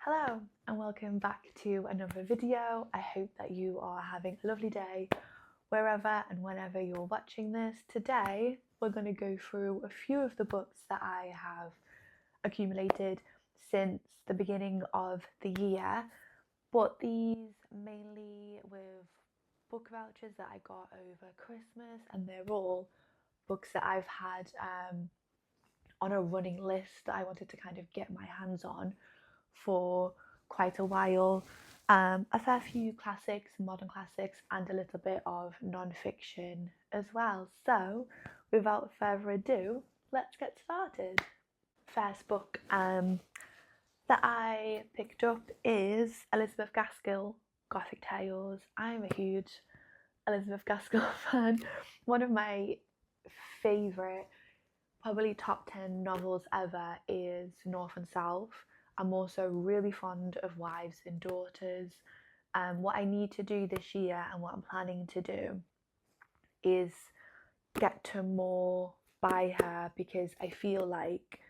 Hello and welcome back to another video. I hope that you are having a lovely day wherever and whenever you're watching this. Today we're going to go through a few of the books that I have accumulated since the beginning of the year, but these mainly with book vouchers that I got over Christmas, and they're all books that I've had on a running list that I wanted to kind of get my hands on for quite a while. A fair few classics, modern classics, and a little bit of non-fiction as well. So without further ado, let's get started. First book that I picked up is Elizabeth Gaskell, Gothic Tales. I'm a huge Elizabeth Gaskell fan. One of my favourite, probably top 10 novels ever is North and South. I'm also really fond of Wives and Daughters. What I need to do this year and what I'm planning to do is get to more by her, because I feel like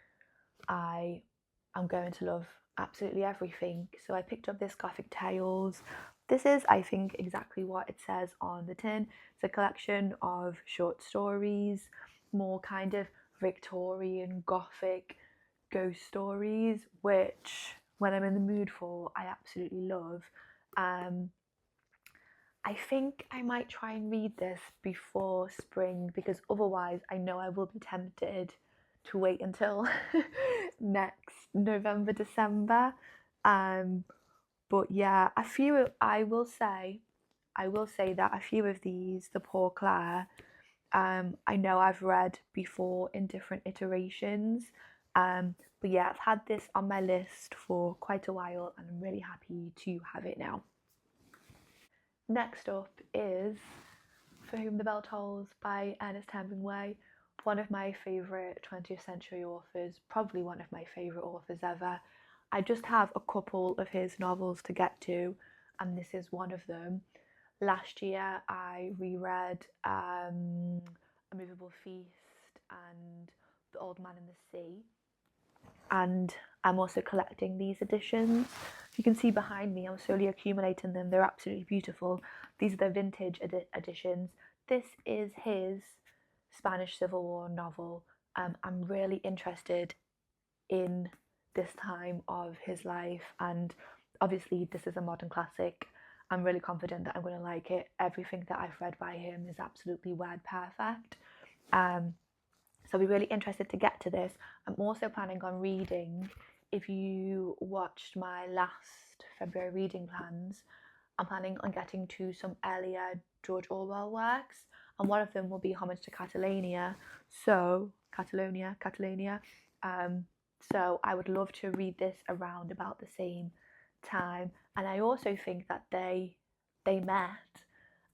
I'm going to love absolutely everything. So I picked up this Gothic Tales. This is, I think, exactly what it says on the tin. It's a collection of short stories, more kind of Victorian Gothic ghost stories, which when I'm in the mood for, I absolutely love. I think I might try and read this before spring, because otherwise I know I will be tempted to wait until next November, December. But yeah, I will say that a few of these, the Poor Clare, I know I've read before in different iterations. But yeah, I've had this on my list for quite a while and I'm really happy to have it now. Next up is For Whom the Bell Tolls by Ernest Hemingway, one of my favourite 20th century authors, probably one of my favourite authors ever. I just have a couple of his novels to get to, and this is one of them. Last year I reread A Movable Feast and The Old Man and the Sea, and I'm also collecting these editions. You can see behind me, I'm slowly accumulating them. They're absolutely beautiful. These are the vintage editions. This is his Spanish Civil War novel. I'm really interested in this time of his life, and obviously this is a modern classic. I'm really confident that I'm going to like it. Everything that I've read by him is absolutely word perfect. So I'll be really interested to get to this. I'm also planning on reading, if you watched my last February reading plans, I'm planning on getting to some earlier George Orwell works, and one of them will be Homage to Catalonia. So so I would love to read this around about the same time. And I also think that they met,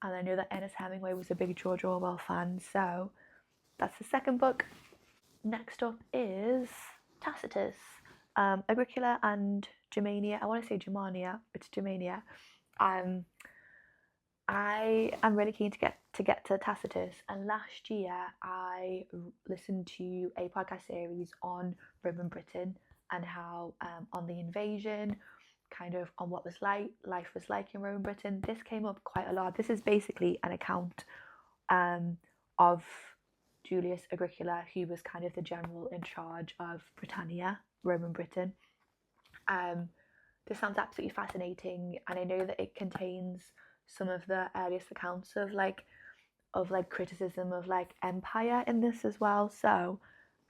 and I know that Ernest Hemingway was a big George Orwell fan, so that's the second book. Next up is Tacitus, Agricola and Germania. I want to say Germania, it's Germania. I am really keen to get to Tacitus, and last year I listened to a podcast series on Roman Britain and how on the invasion, kind of on what life was like in Roman Britain. This came up quite a lot. This is basically an account of Julius Agricola, who was kind of the general in charge of Britannia, Roman Britain. This sounds absolutely fascinating, and I know that it contains some of the earliest accounts of criticism of empire in this as well. So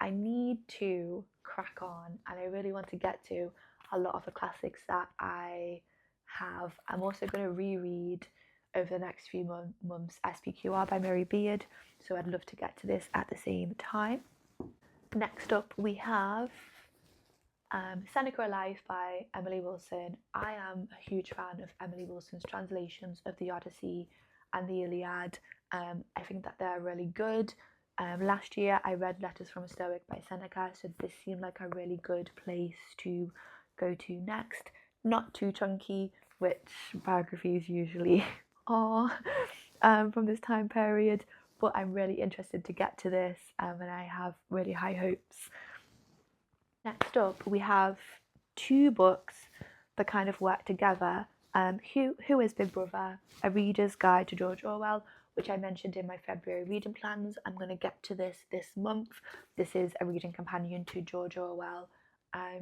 I need to crack on, and I really want to get to a lot of the classics that I have. I'm also going to reread over the next few months SPQR by Mary Beard, so I'd love to get to this at the same time. Next up we have Seneca Alive by Emily Wilson. I am a huge fan of Emily Wilson's translations of the Odyssey and the Iliad. I think that they're really good. Last year I read Letters from a Stoic by Seneca, so this seemed like a really good place to go to next. Not too chunky, which biographies usually are from this time period, but I'm really interested to get to this, and I have really high hopes. Next up we have two books the kind of work together. Who is Big Brother? A Reader's Guide to George Orwell, which I mentioned in my February reading plans. I'm going to get to this month. This is a reading companion to George Orwell. I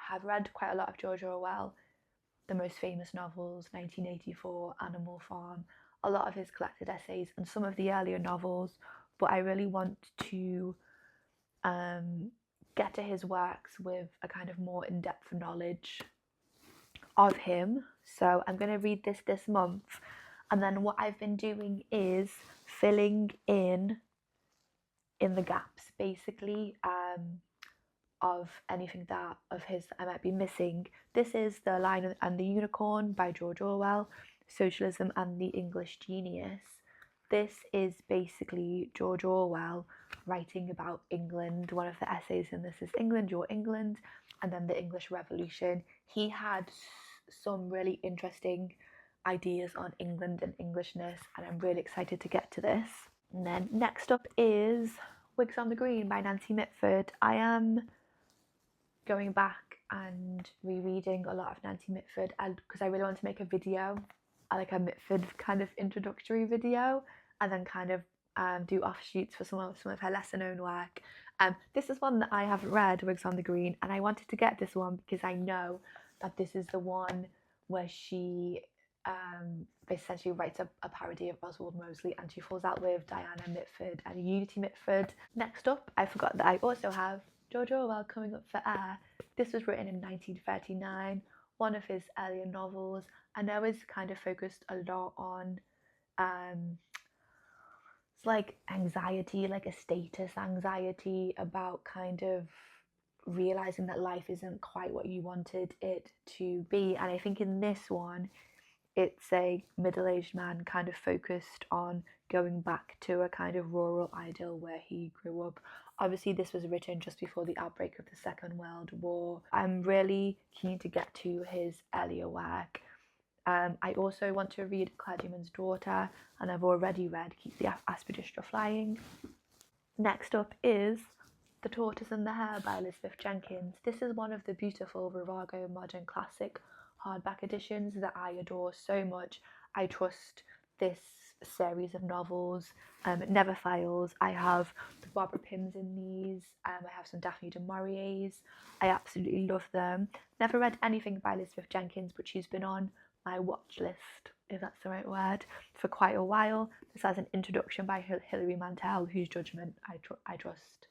have read quite a lot of George Orwell, the most famous novels, 1984, Animal Farm, a lot of his collected essays, and some of the earlier novels, but I really want to get to his works with a kind of more in-depth knowledge of him. So I'm going to read this month, and then what I've been doing is filling in the gaps, basically, of anything that of his I might be missing. This is The Lion and the Unicorn by George Orwell, Socialism and the English Genius. This is basically George Orwell writing about England. One of the essays in this is England, Your England, and then the English Revolution. He had some really interesting ideas on England and Englishness, and I'm really excited to get to this. And then next up is Wigs on the Green by Nancy Mitford. I am going back and rereading a lot of Nancy Mitford, because I really want to make a video, like a Mitford kind of introductory video, and then kind of do offshoots for some of her lesser known work. This is one that I haven't read, Wigs on the Green, and I wanted to get this one because I know that this is the one where she essentially writes a parody of Oswald Mosley, and she falls out with Diana Mitford and Unity Mitford. Next up, I forgot that I also have George Orwell coming up for air. This was written in 1939, one of his earlier novels. I know it's kind of focused a lot on it's like anxiety, like a status anxiety about kind of realizing that life isn't quite what you wanted it to be. And I think in this one, it's a middle-aged man kind of focused on going back to a kind of rural idyll where he grew up. Obviously, this was written just before the outbreak of the Second World War. I'm really keen to get to his earlier work. I also want to read Clergyman's Daughter, and I've already read Keep the Aspidistra Flying. Next up is The Tortoise and the Hare by Elizabeth Jenkins. This is one of the beautiful Virago modern classic hardback editions that I adore so much. I trust this series of novels. It never fails. I have the Barbara Pyms in these. I have some Daphne du Maurier's. I absolutely love them. Never read anything by Elizabeth Jenkins, but she's been on my watch list, if that's the right word, for quite a while. This has an introduction by Hilary Mantel, whose judgment I trust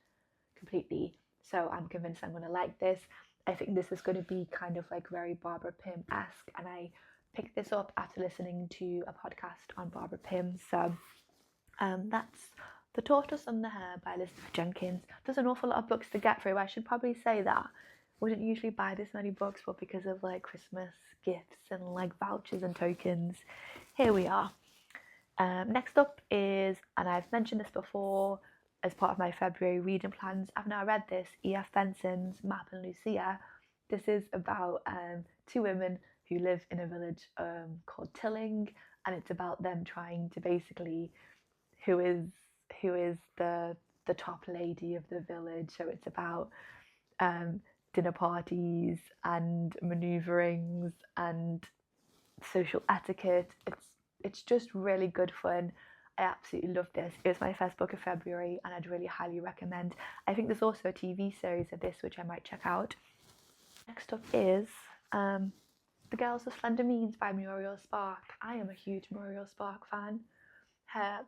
completely. So I'm convinced I'm going to like this. I think this is going to be kind of like very Barbara Pym-esque, and I picked this up after listening to a podcast on Barbara Pym. So that's The Tortoise and the Hare by Elizabeth Jenkins. There's an awful lot of books to get through. I should probably say that. I wouldn't usually buy this many books, but because of like Christmas gifts and like vouchers and tokens, here we are. Next up is, and I've mentioned this before as part of my February reading plans, I've now read this, E.F.Benson's Mapp and Lucia. This is about two women who live in a village called Tilling, and it's about them trying to basically who is the top lady of the village. So it's about dinner parties and maneuverings and social etiquette. It's just really good fun. I absolutely love this. It was my first book of February, and I'd really highly recommend. I think there's also a TV series of this which I might check out. Next up is The Girls of Slender Means by Muriel Spark. I am a huge Muriel Spark fan.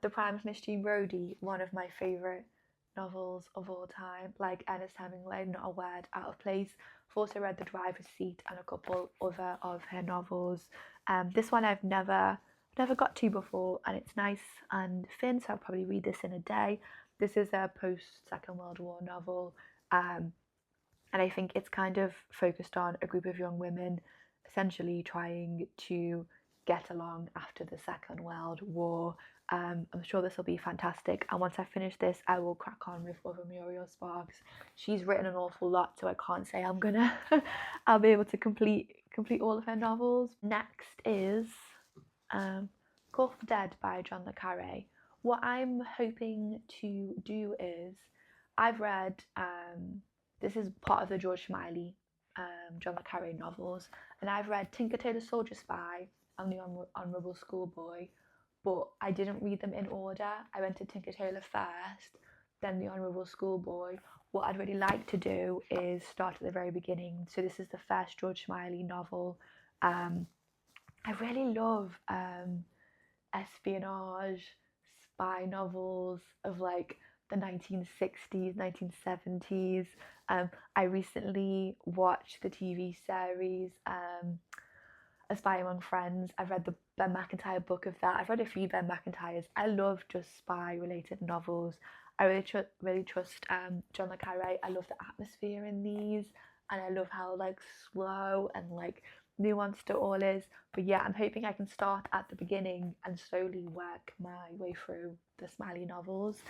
The Prime of Miss Jean Brodie, one of my favourite novels of all time, like Ernest Hemingway, not a word out of place. I've also read The Driver's Seat and a couple other of her novels. This one I've never got to before, and it's nice and thin, so I'll probably read this in a day. This is a post-Second World War novel, and I think it's kind of focused on a group of young women essentially trying to get along after the Second World War. I'm sure this will be fantastic, and once I finish this I will crack on with other Muriel Sparks. She's written an awful lot, so I can't say I'm gonna I'll be able to complete all of her novels. Next is Call for Dead by John le Carre. What I'm hoping to do is, I've read this is part of the George Smiley John le Carre novels, and I've read Tinker Tailor Soldier Spy and The Honourable Schoolboy, but I didn't read them in order. I went to Tinker Tailor first, then The Honourable Schoolboy. What I'd really like to do is start at the very beginning. So this is the first George Smiley novel. I really love espionage, spy novels of like the 1960s, 1970s. I recently watched the TV series A Spy Among Friends. I've read the Ben McIntyre book of that. I've read a few Ben McIntyres. I love just spy related novels. I really trust John le Carre. I love the atmosphere in these, and I love how like slow and like nuanced it all is. But yeah, I'm hoping I can start at the beginning and slowly work my way through the Smiley novels.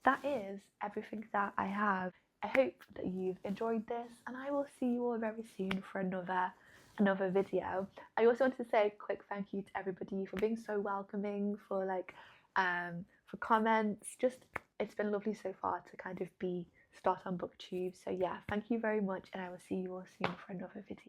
That is everything that I have. I hope that you've enjoyed this, and I will see you all very soon for another video. I also want to say a quick thank you to everybody for being so welcoming, for for comments. Just, it's been lovely so far to kind of start on BookTube. So yeah, thank you very much, and I will see you all soon for another video.